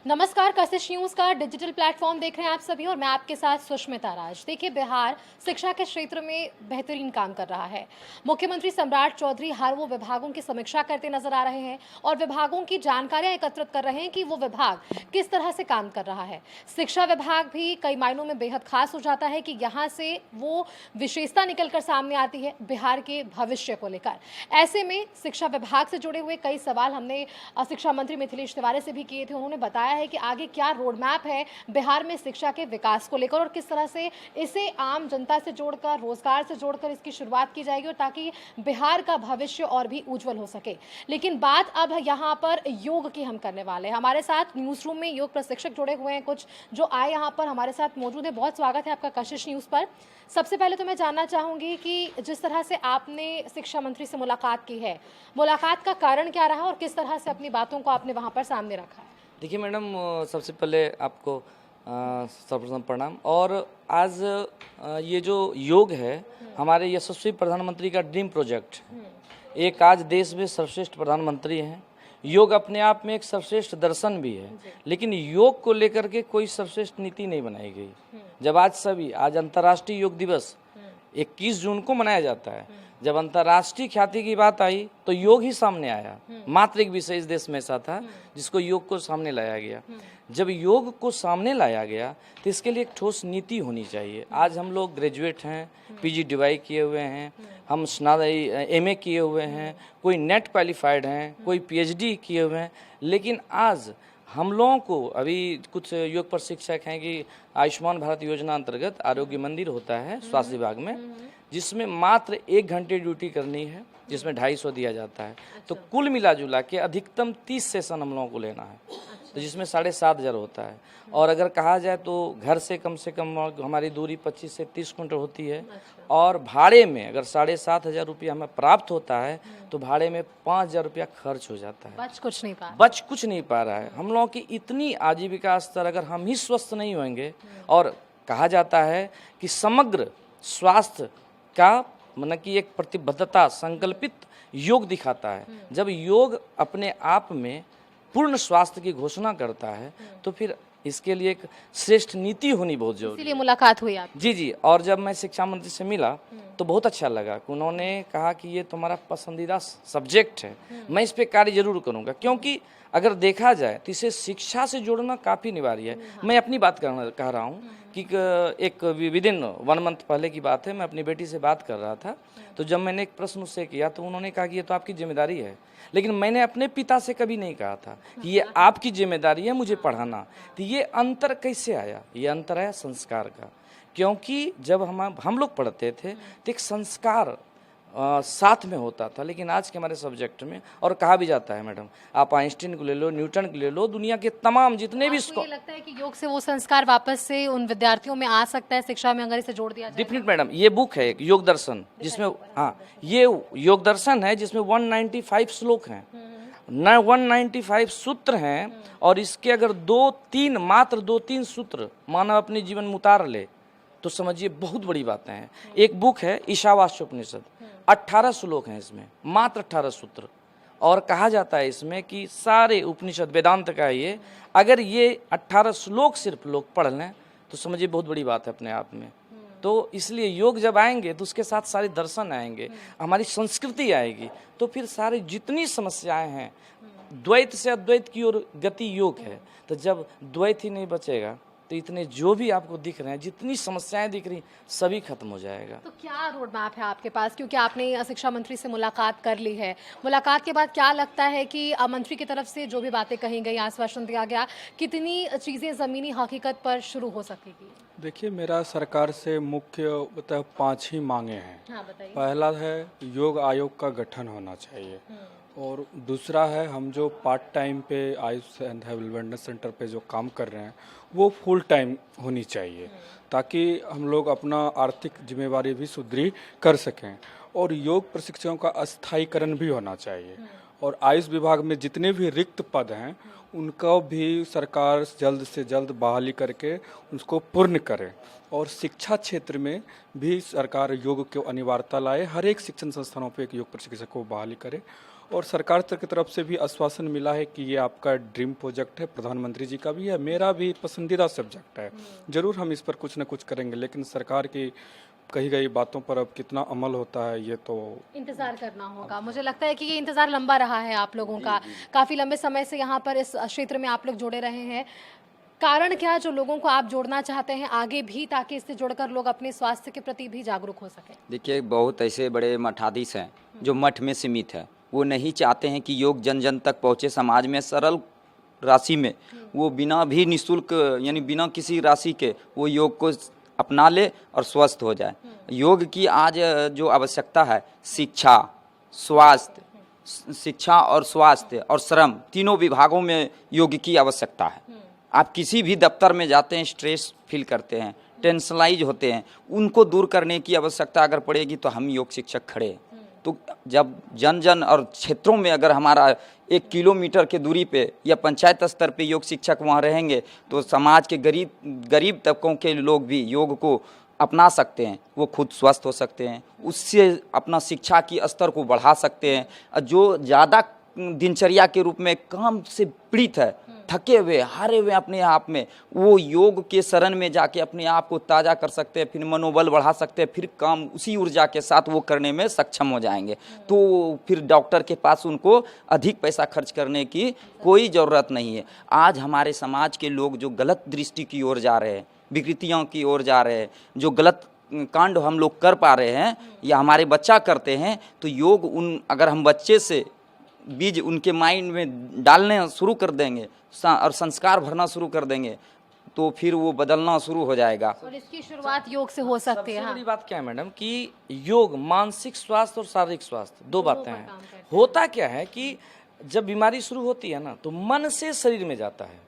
नमस्कार, कशिश न्यूज का digital platform देख रहे हैं आप सभी और मैं आपके साथ सुष्मिता राज। देखिए, बिहार शिक्षा के क्षेत्र में बेहतरीन काम कर रहा है। मुख्यमंत्री सम्राट चौधरी हर वो विभागों की समीक्षा करते नजर आ रहे हैं और विभागों की जानकारियां एकत्रित कर रहे हैं कि वो विभाग किस तरह से काम कर रहा है। शिक्षा विभाग भी कई मायनों में बेहद खास हो जाता है कि यहाँ से वो विशेषता निकलकर सामने आती है बिहार के भविष्य को लेकर। ऐसे में शिक्षा विभाग से जुड़े हुए कई सवाल हमने शिक्षा मंत्री मिथिलेश तिवारी से भी किए थे। उन्होंने बताया है कि आगे क्या रोड मैप है बिहार में शिक्षा के विकास को लेकर और किस तरह से इसे आम जनता से जोड़कर, रोजगार से जोड़कर इसकी शुरुआत की जाएगी और ताकि बिहार का भविष्य और भी उज्जवल हो सके। लेकिन बात अब यहाँ पर योग की हम करने वाले हैं। हमारे साथ न्यूज रूम में योग प्रशिक्षक जुड़े हुए हैं, कुछ जो आए यहाँ पर हमारे साथ मौजूद है। बहुत स्वागत है आपका कशिश न्यूज पर। सबसे पहले तो मैं जानना चाहूंगी कि जिस तरह से आपने शिक्षा मंत्री से मुलाकात की है, मुलाकात का कारण क्या रहा और किस तरह से अपनी बातों को आपने वहां पर सामने रखा है? देखिए मैडम, सबसे पहले आपको सर्वप्रथम प्रणाम। और आज ये जो योग है हमारे यशस्वी प्रधानमंत्री का ड्रीम प्रोजेक्ट। एक आज देश में सर्वश्रेष्ठ प्रधानमंत्री हैं। योग अपने आप में एक सर्वश्रेष्ठ दर्शन भी है, लेकिन योग को लेकर के कोई सर्वश्रेष्ठ नीति नहीं बनाई गई। जब आज अंतर्राष्ट्रीय योग दिवस 21 जून को मनाया जाता है, जब अंतर्राष्ट्रीय ख्याति की बात आई तो योग ही सामने आया। मात्र एक विषय इस देश में ऐसा था जिसको योग को सामने लाया गया। जब योग को सामने लाया गया तो इसके लिए एक ठोस नीति होनी चाहिए। आज हम लोग ग्रेजुएट हैं, PGDY किए हुए हैं, हम MA किए हुए हैं, कोई नेट क्वालिफाइड हैं, कोई PhD किए हुए हैं, लेकिन आज हम लोगों को अभी कुछ योग प्रशिक्षक हैं कि आयुष्मान भारत योजना अंतर्गत आरोग्य मंदिर होता है स्वास्थ्य विभाग में, जिसमें मात्र 1 घंटे ड्यूटी करनी है, जिसमें 250 दिया जाता है। तो कुल मिला जुला के अधिकतम 30 सेशन हम लोगों को लेना है, तो जिसमें 7,500 होता है। और अगर कहा जाए तो घर से कम हमारी दूरी 25 से 30 किलोमीटर होती है। और भाड़े में अगर 7,500 रुपया हमें प्राप्त होता है तो भाड़े में 5,000 रुपया खर्च हो जाता है। बच कुछ नहीं पा रहा है। हम लोगों की इतनी आजीविका स्तर, अगर हम ही स्वस्थ नहीं होंगे, और कहा जाता है कि समग्र स्वास्थ्य का मतलब कि एक प्रतिबद्धता संकल्पित योग दिखाता है। जब योग अपने आप में पूर्ण स्वास्थ्य की घोषणा करता है तो फिर इसके लिए एक श्रेष्ठ नीति होनी बहुत जरूरी है। इसीलिए मुलाकात हुई आप? जी। और जब मैं शिक्षा मंत्री से मिला तो बहुत अच्छा लगा कि उन्होंने कहा कि ये तुम्हारा पसंदीदा सब्जेक्ट है, मैं इस पे कार्य जरूर करूंगा, क्योंकि अगर देखा जाए तो इसे शिक्षा से जोड़ना काफ़ी अनिवार्य है। मैं अपनी बात कह रहा हूँ कि एक विदिन 1 मंथ पहले की बात है, मैं अपनी बेटी से बात कर रहा था, तो जब मैंने एक प्रश्न उससे किया तो उन्होंने कहा कि ये तो आपकी जिम्मेदारी है। लेकिन मैंने अपने पिता से कभी नहीं कहा था कि ये आपकी जिम्मेदारी है मुझे पढ़ाना। तो ये अंतर कैसे आया? ये अंतर आया संस्कार का, क्योंकि जब हम लोग पढ़ते थे तो एक संस्कार साथ में होता था, लेकिन आज के हमारे सब्जेक्ट में, और कहा भी जाता है मैडम, आप आइंस्टीन को ले लो, न्यूटन को ले लो, दुनिया के तमाम जितने भी ये लगता है कि योग से वो संस्कार वापस से उन विद्यार्थियों में आ सकता है शिक्षा में अगर इसे जोड़ दिया जाए? डेफिनेट मैडम, ये बुक है एक योग दर्शन, जिसमें ये योग दर्शन है जिसमें 195 श्लोक हैं, 195 सूत्र हैं, और इसके अगर मात्र 2-3 सूत्र मानव अपने जीवन में उतार ले तो समझिए बहुत बड़ी बातें हैं। एक बुक है ईशावास्योपनिषद, 18 श्लोक हैं इसमें, मात्र 18 सूत्र, और कहा जाता है इसमें कि सारे उपनिषद वेदांत का ये, अगर ये 18 श्लोक सिर्फ लोग पढ़ लें तो समझिए बहुत बड़ी बात है अपने आप में। तो इसलिए योग जब आएंगे तो उसके साथ सारे दर्शन आएंगे, हमारी संस्कृति आएगी, तो फिर सारी जितनी समस्याएं हैं, द्वैत से अद्वैत की ओर गति योग है। तो जब द्वैत ही नहीं बचेगा तो इतने जो भी आपको दिख रहे हैं, जितनी समस्याएं दिख रही, सभी खत्म हो जाएगा। तो क्या रोड मैप है आपके पास, क्योंकि आपने शिक्षा मंत्री से मुलाकात कर ली है? मुलाकात के बाद क्या लगता है कि मंत्री की तरफ से जो भी बातें कही गई, आश्वासन दिया गया, कितनी चीज़ें ज़मीनी हकीकत पर शुरू हो सकेगी? देखिए, मेरा सरकार से मुख्य 5 ही मांगे हैं। हाँ, बताइए। पहला है योग आयोग का गठन होना चाहिए, और दूसरा है हम जो पार्ट टाइम पे आयुष एंड वेलनेस सेंटर पे जो काम कर रहे हैं वो फुल टाइम होनी चाहिए, ताकि हम लोग अपना आर्थिक जिम्मेवारी भी सुदृढ़ कर सकें। और योग प्रशिक्षकों का अस्थायीकरण भी होना चाहिए, और आयुष विभाग में जितने भी रिक्त पद हैं उनको भी सरकार जल्द से जल्द बहाली करके उसको पूर्ण करे। और शिक्षा क्षेत्र में भी सरकार योग को अनिवार्यता लाए, हर एक शिक्षण संस्थानों पे एक योग प्रशिक्षक को बहाली करे। और सरकार की तरफ से भी आश्वासन मिला है कि ये आपका ड्रीम प्रोजेक्ट है, प्रधानमंत्री जी का भी है, मेरा भी पसंदीदा सब्जेक्ट है। जरूर हम इस पर कुछ न कुछ करेंगे, लेकिन सरकार की कही गई बातों पर अब कितना अमल होता है ये तो इंतजार करना होगा। मुझे लगता है कि ये इंतजार लंबा रहा है आप लोगों का, काफ़ी लंबे समय से यहाँ पर इस क्षेत्र में आप लोग जुड़े रहे हैं। कारण क्या जो लोगों को आप जोड़ना चाहते हैं आगे भी, ताकि इससे जुड़कर लोग अपने स्वास्थ्य के प्रति भी जागरूक हो सकें? देखिए, बहुत ऐसे बड़े मठाधीश हैं जो मठ में सीमित है, वो नहीं चाहते हैं कि योग जन जन तक पहुँचे। समाज में सरल राशि में वो बिना भी निःशुल्क यानी बिना किसी राशि के वो योग को अपना ले और स्वस्थ हो जाए। योग की आज जो आवश्यकता है, शिक्षा, स्वास्थ्य और श्रम, तीनों विभागों में योग की आवश्यकता है। आप किसी भी दफ्तर में जाते हैं, स्ट्रेस फील करते हैं, टेंशनलाइज होते हैं, उनको दूर करने की आवश्यकता अगर पड़ेगी तो हम योग शिक्षक खड़े हैं। तो जब जन जन और क्षेत्रों में अगर हमारा 1 किलोमीटर के दूरी पे या पंचायत स्तर पे योग शिक्षक वहाँ रहेंगे तो समाज के गरीब तबकों के लोग भी योग को अपना सकते हैं, वो खुद स्वस्थ हो सकते हैं, उससे अपना शिक्षा की स्तर को बढ़ा सकते हैं। जो ज़्यादा दिनचर्या के रूप में काम से पीड़ित है, थके हुए हारे हुए अपने आप में, वो योग के शरण में जाके अपने आप को ताज़ा कर सकते हैं, फिर मनोबल बढ़ा सकते हैं, फिर काम उसी ऊर्जा के साथ वो करने में सक्षम हो जाएंगे। तो फिर डॉक्टर के पास उनको अधिक पैसा खर्च करने की कोई ज़रूरत नहीं है। आज हमारे समाज के लोग जो गलत दृष्टि की ओर जा रहे हैं, विकृतियों की ओर जा रहे हैं, जो गलत कांड हम लोग कर पा रहे हैं या हमारे बच्चा करते हैं, तो योग अगर हम बच्चे से बीज उनके माइंड में डालने शुरू कर देंगे और संस्कार भरना शुरू कर देंगे तो फिर वो बदलना शुरू हो जाएगा। और इसकी शुरुआत योग से हो सकती है। सबसे बड़ी बात क्या है मैडम कि योग मानसिक स्वास्थ्य और शारीरिक स्वास्थ्य दो बातें हैं। होता क्या है कि जब बीमारी शुरू होती है ना तो मन से शरीर में जाता है।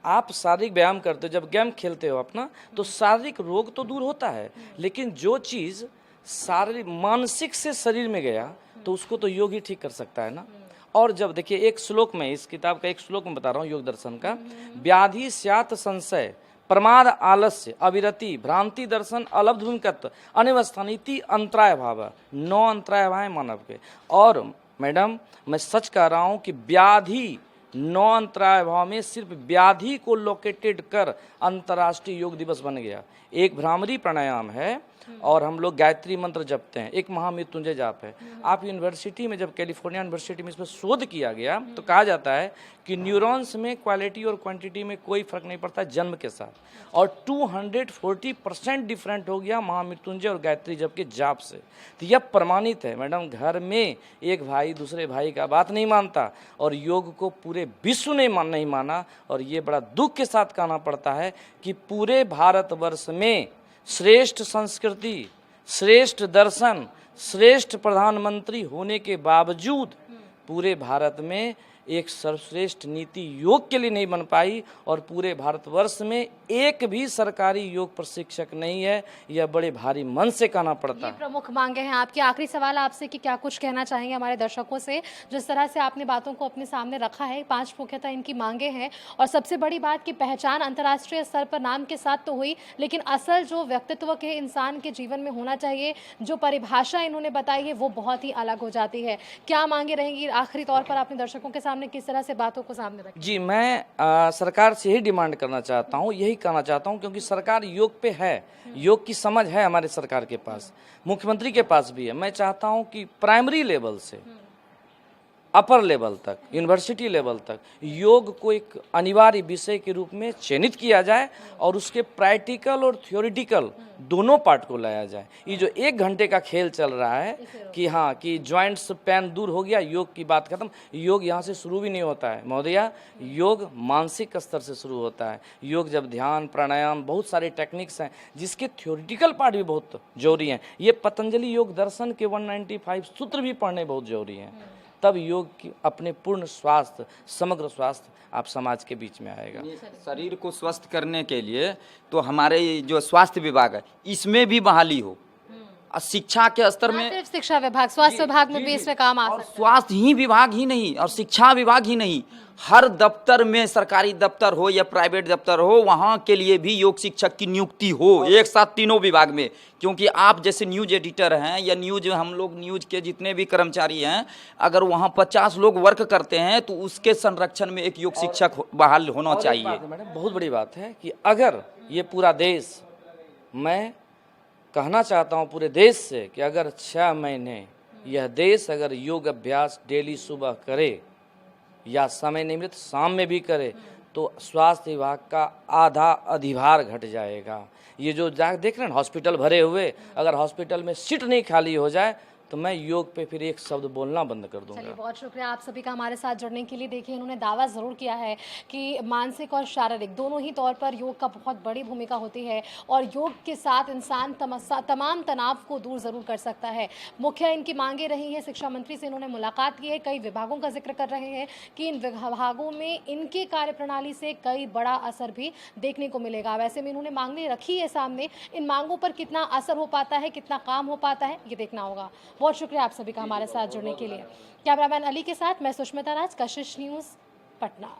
आप शारीरिक व्यायाम करते हो, जब गेम खेलते हो अपना, तो शारीरिक रोग तो दूर होता है, लेकिन जो चीज़ शारीरिक मानसिक से शरीर में गया तो उसको तो योग ही ठीक कर सकता है ना। और जब देखिए एक श्लोक में, इस किताब का एक श्लोक में बता रहा हूँ योग दर्शन का, व्याधि स्यात् संशय प्रमाद आलस्य अविरति भ्रांति दर्शन अलब्ध भूमिकत्व अनिवस्थानिति अंतराय भाव, 9 अंतराय भाव मानव के। और मैडम मैं सच कह रहा हूँ कि व्याधि 9 अंतराय भाव में सिर्फ व्याधि को लोकेटेड कर अंतर्राष्ट्रीय योग दिवस बन गया। एक भ्रामरी प्राणायाम है और हम लोग गायत्री मंत्र जपते हैं, एक महामृत्युंजय जाप है। आप यूनिवर्सिटी में, जब कैलिफोर्निया यूनिवर्सिटी में इस पर शोध किया गया तो कहा जाता है कि न्यूरॉन्स में क्वालिटी और क्वांटिटी में कोई फर्क नहीं पड़ता जन्म के साथ, और 240% डिफरेंट हो गया महामृत्युंजय और गायत्री जप के जाप से। तो यह प्रमाणित है मैडम। घर में एक भाई दूसरे भाई का बात नहीं मानता और योग को पूरे विश्व ने नहीं माना, और ये बड़ा दुख के साथ कहना पड़ता है कि पूरे भारतवर्ष में श्रेष्ठ संस्कृति, श्रेष्ठ दर्शन, श्रेष्ठ प्रधानमंत्री होने के बावजूद पूरे भारत में एक सर्वश्रेष्ठ नीति योग के लिए नहीं बन पाई, और पूरे भारतवर्ष में एक भी सरकारी योग प्रशिक्षक नहीं है। यह बड़े भारी मन से कहना पड़ता है। ये प्रमुख मांगे हैं आपकी। आखिरी सवाल आपसे कि क्या कुछ कहना चाहेंगे हमारे दर्शकों से? जिस तरह से आपने बातों को अपने सामने रखा है, 5 मुख्यतः इनकी मांगे हैं, और सबसे बड़ी बात कि पहचान अंतर्राष्ट्रीय स्तर पर नाम के साथ तो हुई, लेकिन असल जो व्यक्तित्व के इंसान के जीवन में होना चाहिए, जो परिभाषा इन्होंने बताई है, वो बहुत ही अलग हो जाती है। क्या मांगे रहेंगी आखिरी तौर पर अपने दर्शकों के सामने, किस तरह से बातों को सामने रखें? जी, मैं सरकार से ही डिमांड करना चाहता हूँ, यही कहना चाहता हूँ, क्योंकि सरकार योग पे है, योग की समझ है हमारे सरकार के पास, मुख्यमंत्री के पास भी है। मैं चाहता हूँ कि प्राइमरी लेवल से अपर लेवल तक, यूनिवर्सिटी लेवल तक योग को एक अनिवार्य विषय के रूप में चयनित किया जाए और उसके प्रैक्टिकल और थ्योरेटिकल दोनों पार्ट को लाया जाए। ये जो 1 घंटे का खेल चल रहा है कि हाँ कि जॉइंट्स पेन दूर हो गया, योग की बात खत्म, योग यहाँ से शुरू भी नहीं होता है महोदया। योग मानसिक स्तर से शुरू होता है। योग जब ध्यान, प्राणायाम, बहुत सारे टेक्निक्स हैं जिसके थ्योरेटिकल पार्ट भी बहुत जरूरी हैं। ये पतंजलि योग दर्शन के 195 सूत्र भी पढ़ने बहुत जरूरी हैं, तब योग की अपने पूर्ण स्वास्थ्य, समग्र स्वास्थ्य आप समाज के बीच में आएगा। शरीर को स्वस्थ करने के लिए तो हमारे जो स्वास्थ्य विभाग है इसमें भी बहाली हो। शिक्षा के स्तर ना में सिर्फ शिक्षा विभाग, स्वास्थ्य विभाग में भी इसमें काम आ और सकता है। स्वास्थ्य ही विभाग ही नहीं और शिक्षा विभाग ही नहीं, हर दफ्तर में, सरकारी दफ्तर हो या प्राइवेट दफ्तर हो, वहाँ के लिए भी योग शिक्षक की नियुक्ति हो एक साथ तीनों विभाग में। क्योंकि आप जैसे न्यूज एडिटर हैं या न्यूज, हम लोग न्यूज के जितने भी कर्मचारी हैं, अगर वहाँ 50 लोग वर्क करते हैं तो उसके संरक्षण में एक योग शिक्षक बहाल होना और एक चाहिए। बात है मैडम, बहुत बड़ी बात है कि अगर ये पूरा देश, मैं कहना चाहता हूँ पूरे देश से कि अगर 6 महीने यह देश अगर योग अभ्यास डेली सुबह करे या समय नहीं मिले तो शाम में भी करे, तो स्वास्थ्य विभाग का आधा अधिभार घट जाएगा। ये जो देख रहे हैं हॉस्पिटल भरे हुए, अगर हॉस्पिटल में सीट नहीं खाली हो जाए तो मैं योग पे फिर एक शब्द बोलना बंद कर दूंगा। चलिए, बहुत शुक्रिया आप सभी का हमारे साथ जुड़ने के लिए। देखिए, इन्होंने दावा ज़रूर किया है कि मानसिक और शारीरिक दोनों ही तौर पर योग का बहुत बड़ी भूमिका होती है और योग के साथ इंसान तमाम तनाव को दूर ज़रूर कर सकता है। मुख्य इनकी मांगे रही है, शिक्षा मंत्री से इन्होंने मुलाकात की है, कई विभागों का जिक्र कर रहे हैं कि इन विभागों में इनके कार्यप्रणाली से कई बड़ा असर भी देखने को मिलेगा। वैसे में इन्होंने मांगे रखी है सामने, इन मांगों पर कितना असर हो पाता है, कितना काम हो पाता है, ये देखना होगा। बहुत शुक्रिया आप सभी का हमारे साथ जुड़ने के लिए। कैमरामैन अली के साथ मैं सुष्मिता राज, कशिश न्यूज़, पटना।